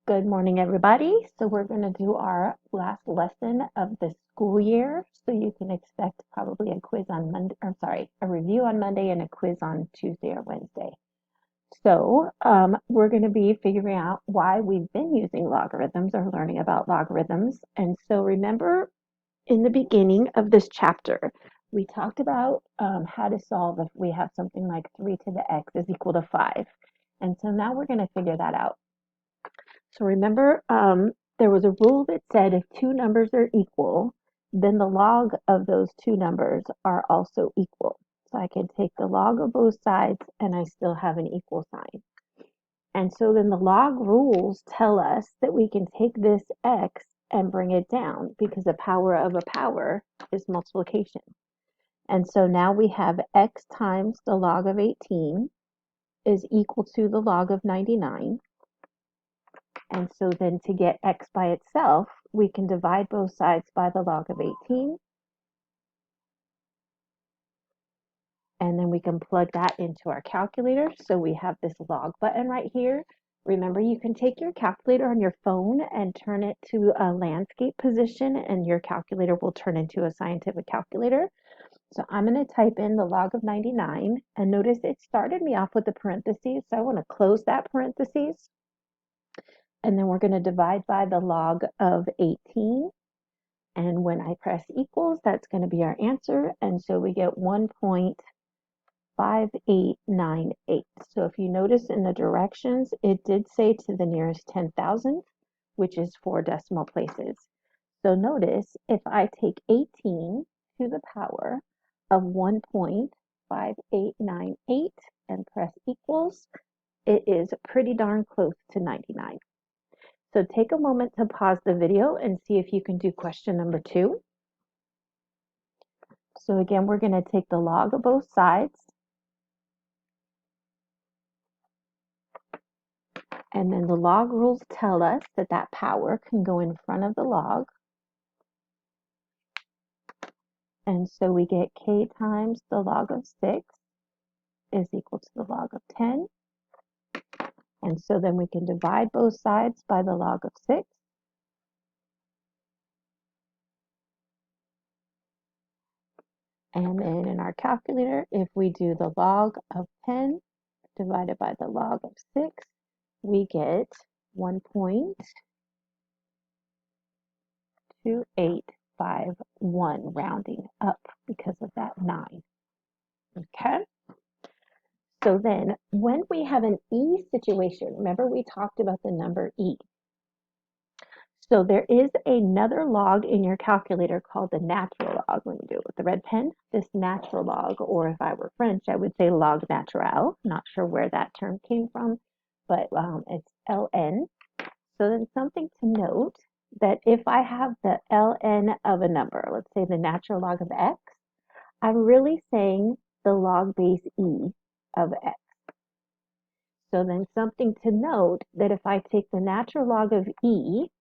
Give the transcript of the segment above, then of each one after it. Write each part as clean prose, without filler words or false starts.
Good morning, everybody. So we're going to do our last lesson of the school year. So you can expect probably a quiz on Monday, or sorry, a review on Monday and a quiz on Tuesday or Wednesday. So we're going to be figuring out why we've been using logarithms or learning about logarithms. And so remember in the beginning of this chapter, we talked about how to solve if we have something like 3 to the x is equal to 5. And so now we're going to figure that out. So remember, there was a rule that said if two numbers are equal, then the log of those two numbers are also equal. So I can take the log of both sides and I still have an equal sign. And so then the log rules tell us that we can take this x and bring it down because the power of a power is multiplication. And so now we have x times the log of 18 is equal to the log of 99. And so then to get x by itself, we can divide both sides by the log of 18. And then we can plug that into our calculator. So we have this log button right here. Remember, you can take your calculator on your phone and turn it to a landscape position, and your calculator will turn into a scientific calculator. So I'm going to type in the log of 99, and notice it started me off with the parentheses. So I want to close that parentheses. And then we're going to divide by the log of 18. And when I press equals, that's going to be our answer. And so we get 1.5898. So if you notice in the directions, it did say to the nearest 10,000th, which is 4 decimal places. So notice if I take 18 to the power of 1.5898 and press equals, it is pretty darn close to 99. So take a moment to pause the video and see if you can do question number 2. So again, we're going to take the log of both sides. And then the log rules tell us that that power can go in front of the log. And so we get k times the log of 6 is equal to the log of 10. And so then we can divide both sides by the log of 6. And then in our calculator, if we do the log of 10 divided by the log of 6, we get 1.2851 rounding up because of that 9. Okay? So then when we have an E situation, remember we talked about the number E. So there is another log in your calculator called the natural log. Let me do it with the red pen. This natural log, or if I were French, I would say log naturel. Not sure where that term came from, but it's ln. So then something to note that if I have the ln of a number, let's say the natural log of x, I'm really saying the log base e of x. So then something to note that if I take the natural log of e,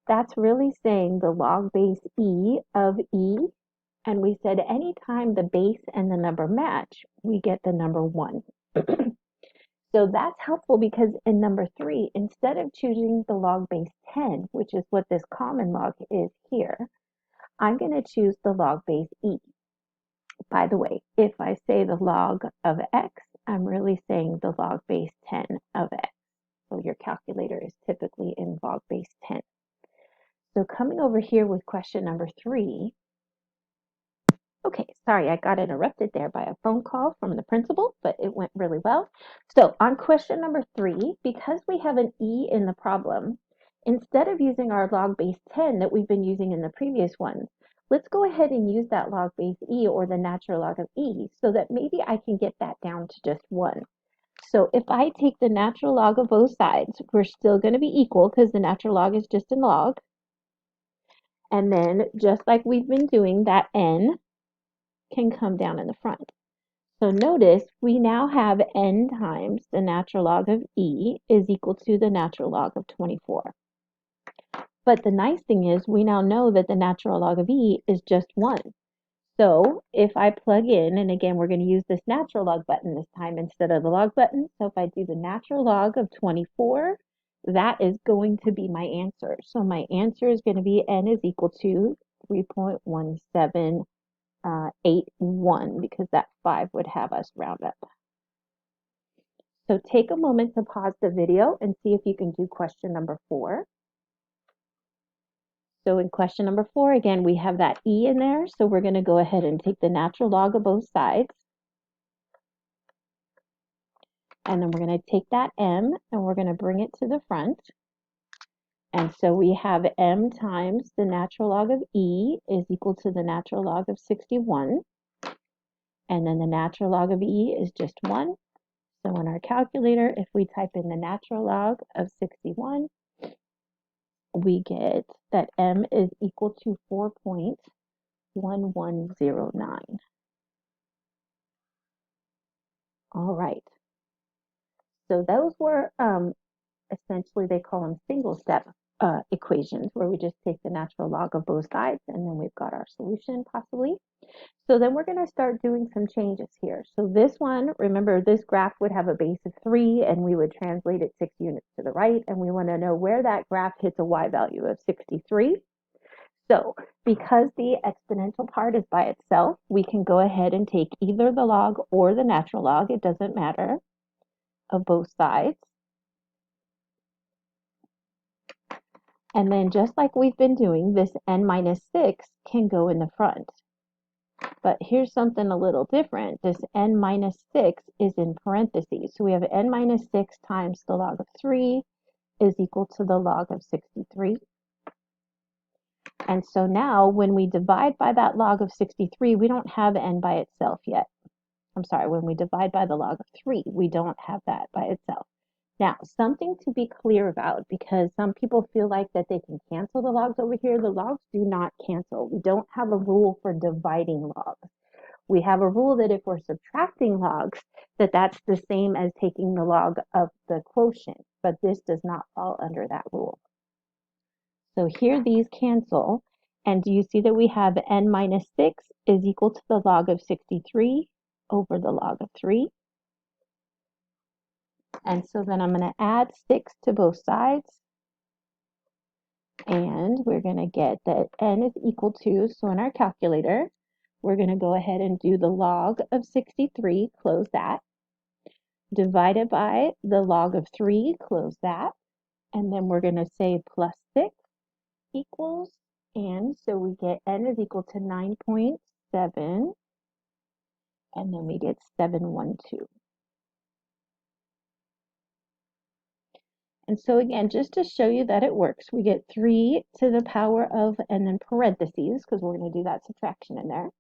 that's really saying the log base e of e. And we said anytime the base and the number match, we get the number 1. So that's helpful because in number 3, instead of choosing the log base 10, which is what this common log is here, I'm going to choose the log base e. By the way, if I say the log of x, I'm really saying the log base 10 of x. So your calculator is typically in log base 10. So coming over here with question number 3. Okay, sorry, I got interrupted there by a phone call from the principal, but it went really well. So on question number 3, because we have an E in the problem, instead of using our log base 10 that we've been using in the previous ones, let's go ahead and use that log base E or the natural log of E so that maybe I can get that down to just 1. So if I take the natural log of both sides, we're still going to be equal because the natural log is just a log. And then just like we've been doing, that n can come down in the front. So notice we now have n times the natural log of e is equal to the natural log of 24. But the nice thing is we now know that the natural log of e is just 1. So if I plug in, and again we're going to use this natural log button this time instead of the log button. So if I do the natural log of 24 that is going to be my answer. So my answer is going to be n is equal to 3.1781 because that 5 would have us round up. So take a moment to pause the video and see if you can do question number 4. So in question number 4, again, we have that e in there. So we're going to go ahead and take the natural log of both sides. And then we're going to take that m and we're going to bring it to the front. And so we have m times the natural log of e is equal to the natural log of 61. And then the natural log of e is just 1. So in our calculator, if we type in the natural log of 61, we get that m is equal to 4.1109. All right. So those were essentially, they call them single-step equations, where we just take the natural log of both sides, and then we've got our solution possibly. So then we're going to start doing some changes here. So this one, remember, this graph would have a base of 3, and we would translate it 6 units to the right, and we want to know where that graph hits a y value of 63. So because the exponential part is by itself, we can go ahead and take either the log or the natural log, it doesn't matter, of both sides. And then just like we've been doing, this n minus 6 can go in the front. But here's something a little different. This n minus 6 is in parentheses. So we have n minus 6 times the log of 3 is equal to the log of 63. And so now when we divide by that log of 63, we don't have n by itself yet. I'm sorry, when we divide by the log of 3, we don't have that by itself. Now, something to be clear about, because some people feel like that they can cancel the logs over here. The logs do not cancel. We don't have a rule for dividing logs. We have a rule that if we're subtracting logs, that's the same as taking the log of the quotient, but this does not fall under that rule. So here these cancel, and do you see that we have n minus 6 is equal to the log of 63 over the log of 3? And so then I'm going to add 6 to both sides. And we're going to get that n is equal to, so in our calculator, we're going to go ahead and do the log of 63, close that, divided by the log of 3, close that, and then we're going to say plus 6 equals, and so we get n is equal to 9.7, and then we get 712. And so again, just to show you that it works, we get 3 to the power of, and then parentheses, because we're going to do that subtraction in there.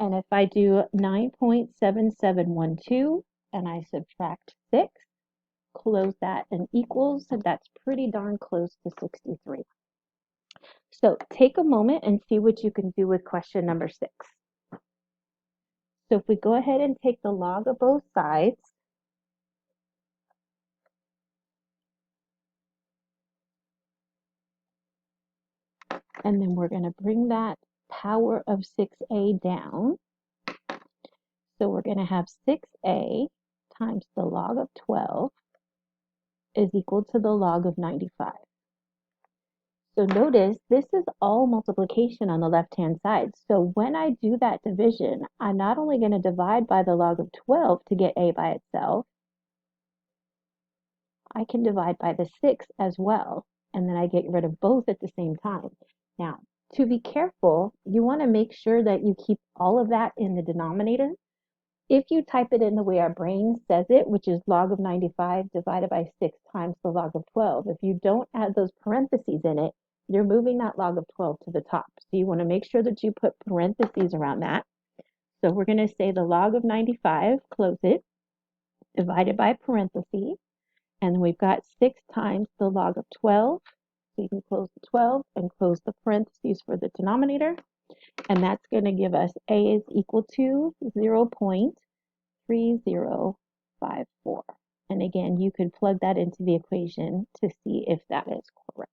And if I do 9.7712 and I subtract 6, close that and equals, and that's pretty darn close to 63. So take a moment and see what you can do with question number 6. So if we go ahead and take the log of both sides, and then we're going to bring that power of 6a down. So we're going to have 6a times the log of 12 is equal to the log of 95. So notice this is all multiplication on the left-hand side. So when I do that division, I'm not only going to divide by the log of 12 to get a by itself, I can divide by the 6 as well, and then I get rid of both at the same time. Now, to be careful, you want to make sure that you keep all of that in the denominator. If you type it in the way our brain says it, which is log of 95 divided by 6 times the log of 12, if you don't add those parentheses in it, you're moving that log of 12 to the top. So you want to make sure that you put parentheses around that. So we're going to say the log of 95, close it, divided by parentheses, and we've got 6 times the log of 12. So you can close the 12 and close the parentheses for the denominator. And that's going to give us a is equal to 0.3054. And again, you could plug that into the equation to see if that is correct.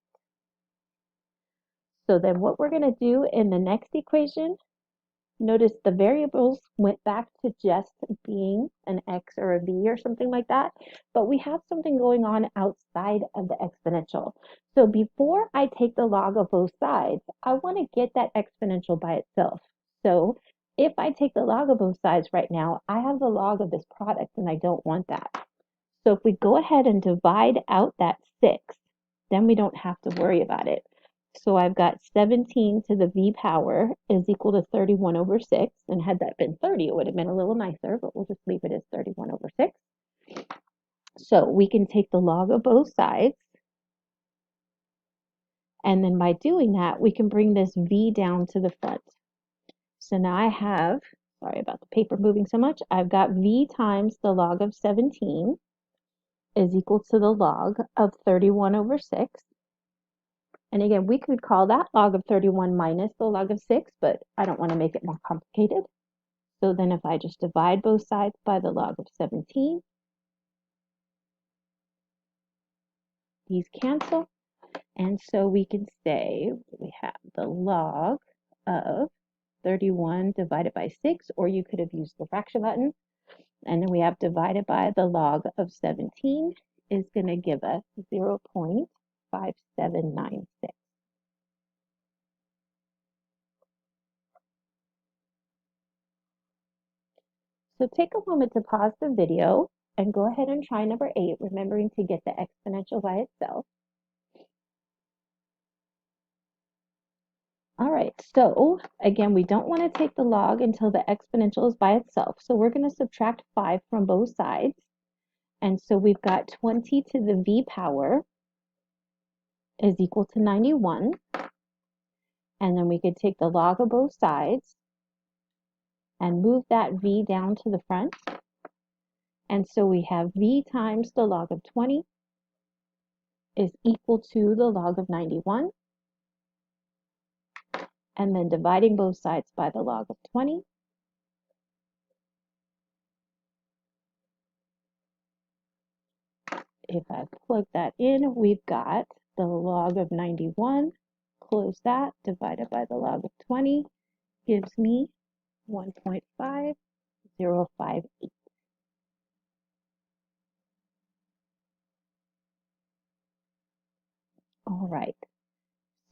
So then what we're going to do in the next equation Notice the variables went back to just being an x or a v or something like that, but we have something going on outside of the exponential. So before I take the log of both sides, I want to get that exponential by itself. So if I take the log of both sides right now, I have the log of this product and I don't want that. So if we go ahead and divide out that 6, then we don't have to worry about it. So I've got 17 to the v power is equal to 31 over 6. And had that been 30, it would have been a little nicer, but we'll just leave it as 31 over 6. So we can take the log of both sides. And then by doing that, we can bring this v down to the front. So now I have, sorry about the paper moving so much, I've got v times the log of 17 is equal to the log of 31 over 6. And again, we could call that log of 31 minus the log of 6, but I don't want to make it more complicated. So then if I just divide both sides by the log of 17, these cancel. And so we can say we have the log of 31 divided by 6, or you could have used the fraction button. And then we have divided by the log of 17 is going to give us 0.5796. So take a moment to pause the video and go ahead and try number 8, remembering to get the exponential by itself. All right, so again, we don't want to take the log until the exponential is by itself. So we're going to subtract 5 from both sides. And so we've got 20 to the v power is equal to 91. And then we could take the log of both sides and move that v down to the front. And so we have v times the log of 20 is equal to the log of 91. And then dividing both sides by the log of 20. If I plug that in, we've got the log of 91, close that, divided by the log of 20, gives me 1.5058. All right,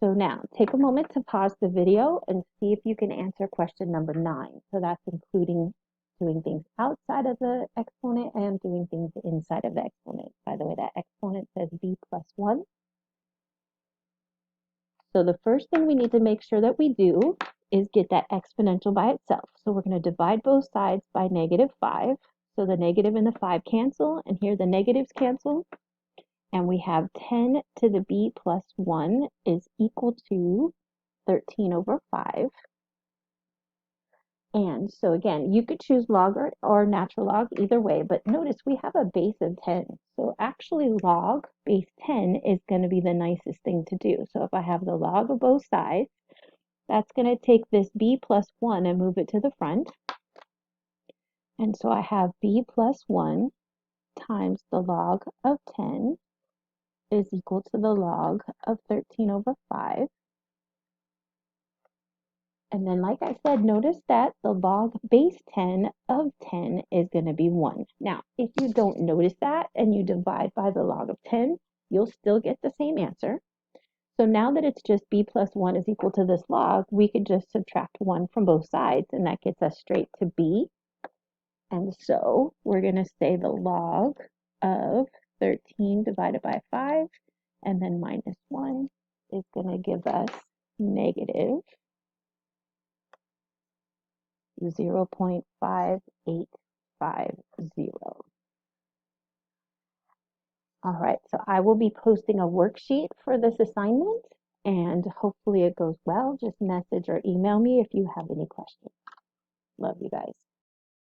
so now take a moment to pause the video and see if you can answer question number 9. So that's including doing things outside of the exponent and doing things inside of the exponent. By the way, that exponent says b plus 1. So the first thing we need to make sure that we do is get that exponential by itself. So we're going to divide both sides by -5. So the negative and the 5 cancel, and here the negatives cancel. And we have 10 to the b plus 1 is equal to 13 over 5. And so again, you could choose log or natural log either way, but notice we have a base of 10. So actually log base 10 is going to be the nicest thing to do. So if I have the log of both sides, that's going to take this b plus 1 and move it to the front. And so I have b plus 1 times the log of 10 is equal to the log of 13 over 5. And then, like I said, notice that the log base 10 of 10 is going to be 1. Now, if you don't notice that and you divide by the log of 10, you'll still get the same answer. So now that it's just b plus 1 is equal to this log, we could just subtract 1 from both sides, and that gets us straight to b. And so we're going to say the log of 13 divided by 5, and then minus 1 is going to give us negative 0.5850. All right, so I will be posting a worksheet for this assignment, and hopefully it goes well. Just message or email me if you have any questions. Love you guys.